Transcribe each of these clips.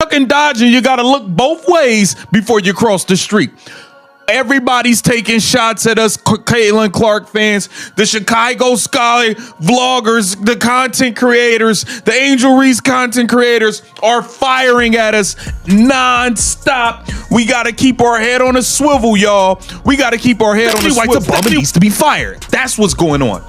duck and dodge, and you got to look both ways before you cross the street. Everybody's taking shots at us Caitlin Clark fans, the Chicago Sky vloggers, the content creators, the Angel Reese content creators are firing at us non-stop. We got to keep our head on a swivel, y'all. We got to keep our head on a swivel. Stephanie needs to be fired. That's what's going on.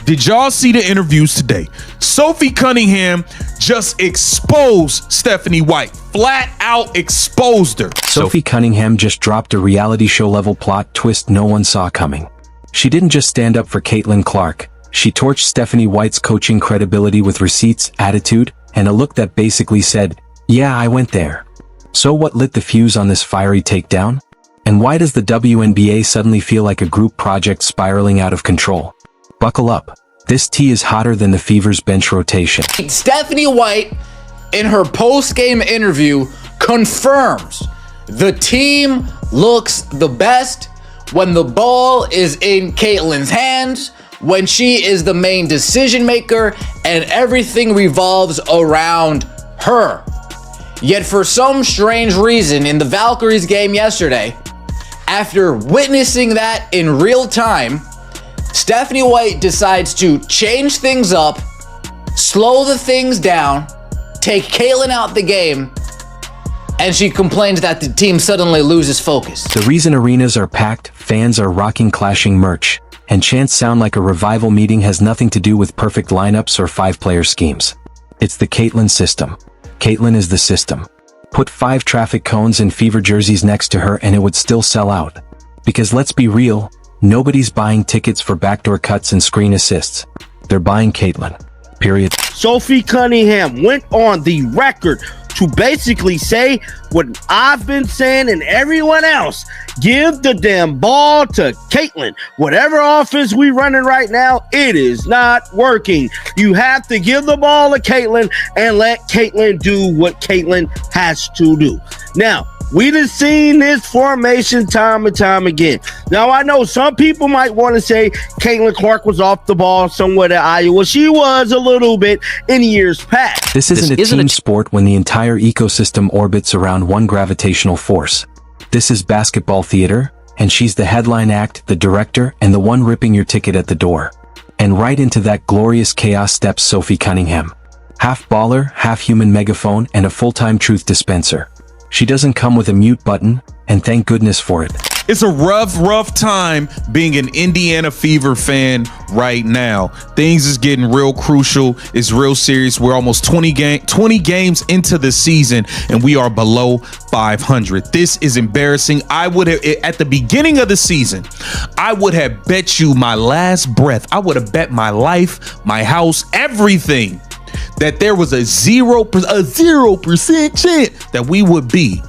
Did y'all see the interviews today? Sophie Cunningham just exposed Stephanie White. Flat out exposed her. Sophie Cunningham just dropped a reality show level plot twist no one saw coming. She didn't just stand up for Caitlin Clark. She torched Stephanie White's coaching credibility with receipts, attitude, and a look that basically said, "Yeah, I went there." So what lit the fuse on this fiery takedown? And why does the WNBA suddenly feel like a group project spiraling out of control? Buckle up. This tea is hotter than the Fever's bench rotation. Stephanie White, in her post-game interview, confirms the team looks the best when the ball is in Caitlin's hands, when she is the main decision maker, and everything revolves around her. Yet for some strange reason, in the Valkyries game yesterday, after witnessing that in real time, Stephanie White decides to change things up, slow the things down, take Caitlin out the game, and she complains that the team suddenly loses focus. The reason arenas are packed, fans are rocking clashing merch, and chants sound like a revival meeting has nothing to do with perfect lineups or five-player schemes. It's the Caitlin system. Caitlin is the system. Put 5 traffic cones and Fever jerseys next to her and it would still sell out. Because let's be real, nobody's buying tickets for backdoor cuts and screen assists. They're buying Caitlin. Period. Sophie Cunningham went on the record to basically say what I've been saying and everyone else. Give the damn ball to Caitlin. Whatever offense we running right now, it is not working. You have to give the ball to Caitlin and let Caitlin do what Caitlin has to do. Now, we done seen this formation time and time again. Now, I know some people might want to say Caitlin Clark was off the ball somewhere at Iowa. She was a little bit in years past. This isn't a team sport when the entire ecosystem orbits around one gravitational force. This is basketball theater, and she's the headline act, the director, and the one ripping your ticket at the door. And right into that glorious chaos steps Sophie Cunningham. Half baller, half human megaphone, and a full-time truth dispenser. She doesn't come with a mute button, and thank goodness for it. It's a rough time being an Indiana Fever fan right now. Things is getting real crucial. It's real serious. We're almost 20 games into the season, and we are below 500. This is embarrassing. I would have, at the beginning of the season, I would have bet you my last breath. I would have bet my life, my house, everything, that there was a 0% chance that we would be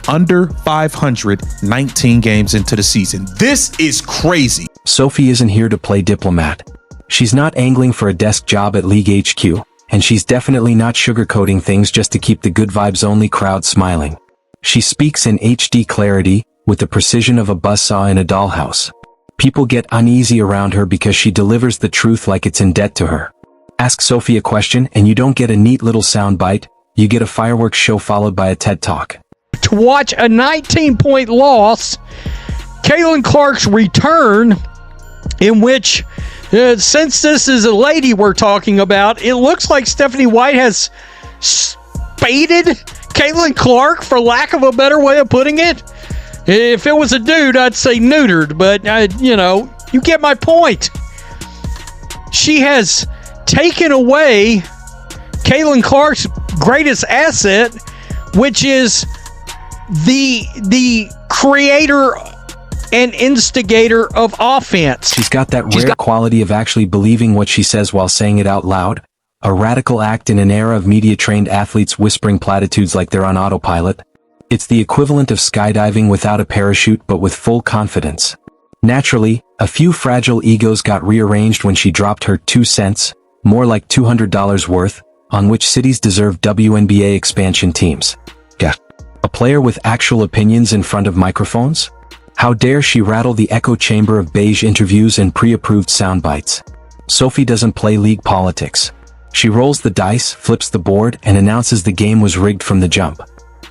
under 500 19 games into the season. This is crazy. Sophie isn't here to play diplomat. She's not angling for a desk job at League HQ, and she's definitely not sugarcoating things just to keep the good vibes only crowd smiling. She speaks in HD clarity, with the precision of a buzzsaw in a dollhouse. People get uneasy around her because she delivers the truth like it's in debt to her. Ask Sophie a question and you don't get a neat little soundbite, you get a fireworks show followed by a TED Talk. To watch a 19-point loss, Caitlin Clark's return, in which, since this is a lady we're talking about, it looks like Stephanie White has spaded Caitlin Clark, for lack of a better way of putting it. If it was a dude, I'd say neutered, but, you get my point. She has taken away Caitlin Clark's greatest asset, which is the creator and instigator of offense. She's got that rare quality of actually believing what she says while saying it out loud. A radical act in an era of media-trained athletes whispering platitudes like they're on autopilot. It's the equivalent of skydiving without a parachute but with full confidence. Naturally, a few fragile egos got rearranged when she dropped her 2 cents, more like $200 worth, on which cities deserve WNBA expansion teams. Yeah. A player with actual opinions in front of microphones? How dare she rattle the echo chamber of beige interviews and pre-approved sound bites? Sophie doesn't play league politics. She rolls the dice, flips the board, and announces the game was rigged from the jump.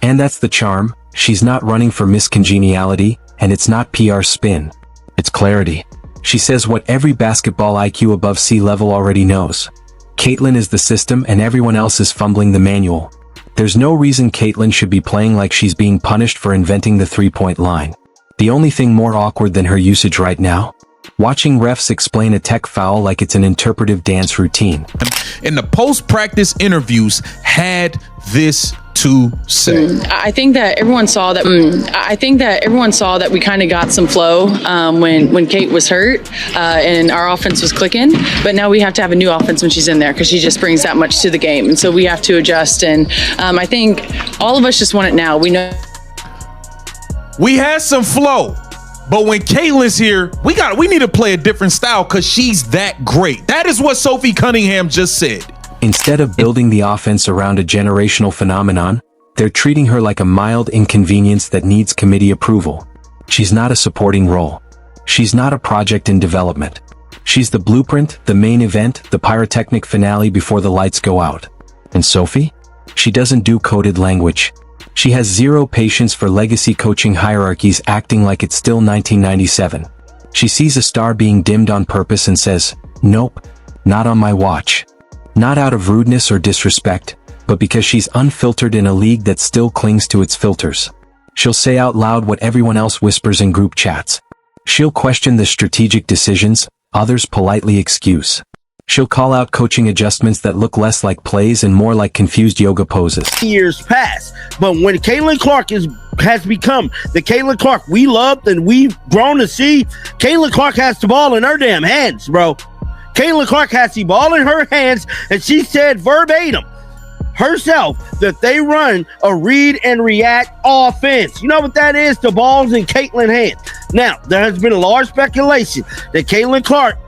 And that's the charm. She's not running for miscongeniality, and it's not PR spin. It's clarity. She says what every basketball IQ above sea level already knows. Caitlin is the system and everyone else is fumbling the manual. There's no reason Caitlin should be playing like she's being punished for inventing the three-point line. The only thing more awkward than her usage right now? Watching refs explain a tech foul like it's an interpretive dance routine. In the post-practice interviews, had this to say. I think that everyone saw that. We kind of got some flow when Kate was hurt and our offense was clicking. But now we have to have a new offense when she's in there because she just brings that much to the game, and so we have to adjust. And I think all of us just want it now. We know we had some flow, but when Caitlin's here, we need to play a different style because she's that great. That is what Sophie Cunningham just said. Instead of building the offense around a generational phenomenon, they're treating her like a mild inconvenience that needs committee approval. She's not a supporting role. She's not a project in development. She's the blueprint, the main event, the pyrotechnic finale before the lights go out. And Sophie? She doesn't do coded language. She has zero patience for legacy coaching hierarchies acting like it's still 1997. She sees a star being dimmed on purpose and says, "Nope, not on my watch." Not out of rudeness or disrespect, but because she's unfiltered in a league that still clings to its filters. She'll say out loud what everyone else whispers in group chats. She'll question the strategic decisions others politely excuse. She'll call out coaching adjustments that look less like plays and more like confused yoga poses. Years pass, but when Caitlin Clark has become the Caitlin Clark we loved and we've grown to see, Caitlin Clark has the ball in her damn hands, bro. Caitlin Clark has the ball in her hands, and she said verbatim herself that they run a read and react offense. You know what that is? The ball's in Caitlin's hands. Now, there has been a large speculation that Caitlin Clark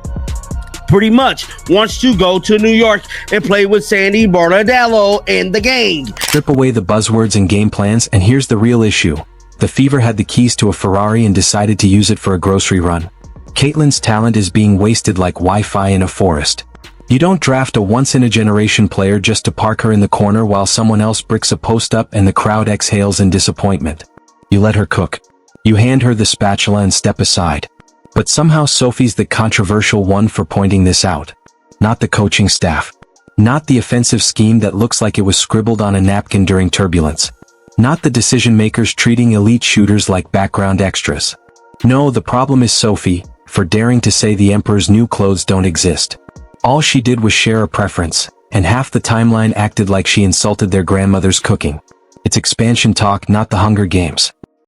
pretty much wants to go to New York and play with Sandy Barnadello and the gang. Strip away the buzzwords and game plans, and here's the real issue. The Fever had the keys to a Ferrari and decided to use it for a grocery run. Caitlin's talent is being wasted like Wi-Fi in a forest. You don't draft a once-in-a-generation player just to park her in the corner while someone else bricks a post up and the crowd exhales in disappointment. You let her cook. You hand her the spatula and step aside. But somehow Sophie's the controversial one for pointing this out. Not the coaching staff. Not the offensive scheme that looks like it was scribbled on a napkin during turbulence. Not the decision-makers treating elite shooters like background extras. No, the problem is Sophie, for daring to say the Emperor's new clothes don't exist. All she did was share a preference, and half the timeline acted like she insulted their grandmother's cooking. It's expansion talk, not the Hunger Games.